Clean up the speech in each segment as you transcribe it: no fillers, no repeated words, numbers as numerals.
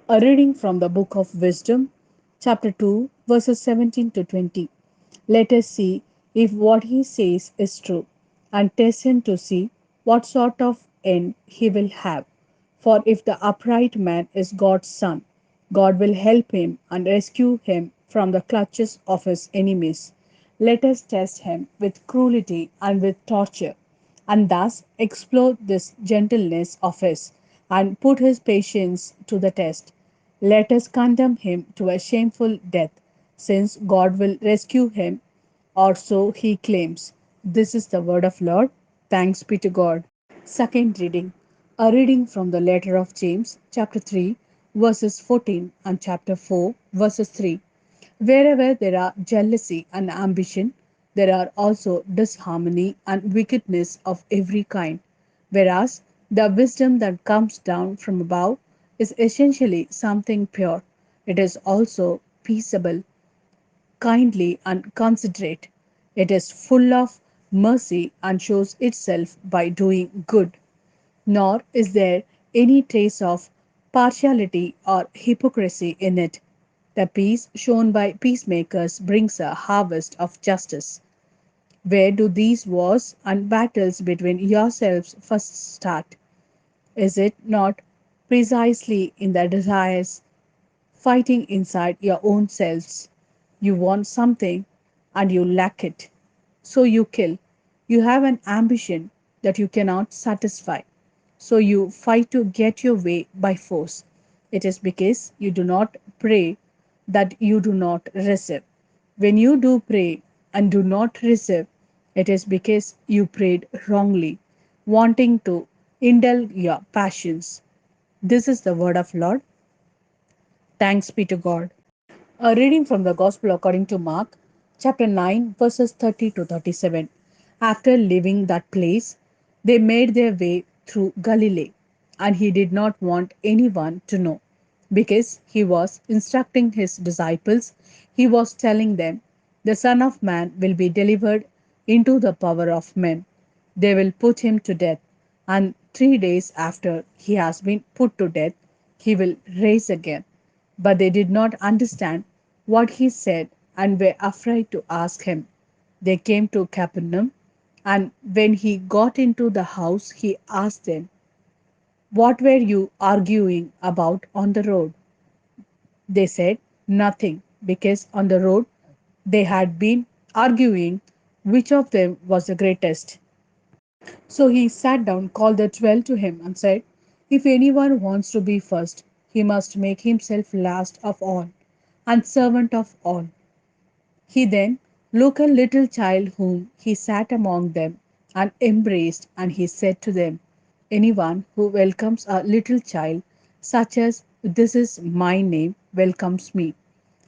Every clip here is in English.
A reading from the book of Wisdom, chapter 2, verses 17 to 20. Let us see if what he says is true, and test him to see what sort of end he will have. For if the upright man is God's son, God will help him and rescue him from the clutches of his enemies. Let us test him with cruelty and with torture, and thus explore this gentleness of his, and put his patience to the test. Let us condemn him to a shameful death, since God will rescue him, or so he claims. This is the word of Lord. Thanks be to God. Second reading. A reading from the letter of James, chapter 3, verses 14, and chapter 4, verses 3. Wherever there are jealousy and ambition, there are also disharmony and wickedness of every kind. Whereas the wisdom that comes down from above is essentially something pure. It is also peaceable, kindly, and considerate. It is full of mercy and shows itself by doing good. Nor is there any trace of partiality or hypocrisy in it. The peace shown by peacemakers brings a harvest of justice. Where do these wars and battles between yourselves first start? Is it not precisely in the desires fighting inside your own selves? You want something and you lack it. So you kill. You have an ambition that you cannot satisfy. So you fight to get your way by force. It is because you do not pray that you do not receive. When you do pray and do not receive, it is because you prayed wrongly, wanting to indulge your passions. This is the word of Lord. Thanks be to God. A reading from the Gospel according to Mark, chapter 9, verses 30 to 37. After leaving that place, they made their way through Galilee, and he did not want anyone to know, because he was instructing his disciples. He was telling them, the Son of Man will be delivered into the power of men. They will put him to death, and 3 days after he has been put to death, he will rise again. But they did not understand what he said and were afraid to ask him. They came to Capernaum, and when he got into the house, he asked them, what were you arguing about on the road? They said, nothing, because on the road they had been arguing which of them was the greatest. So he sat down, called the 12 to him, and said, if anyone wants to be first, he must make himself last of all and servant of all. He then looked at a little child whom he sat among them and embraced, and he said to them, anyone who welcomes a little child, such as this is my name, welcomes me.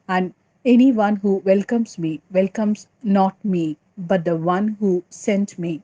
And anyone who welcomes me welcomes not me, but the one who sent me.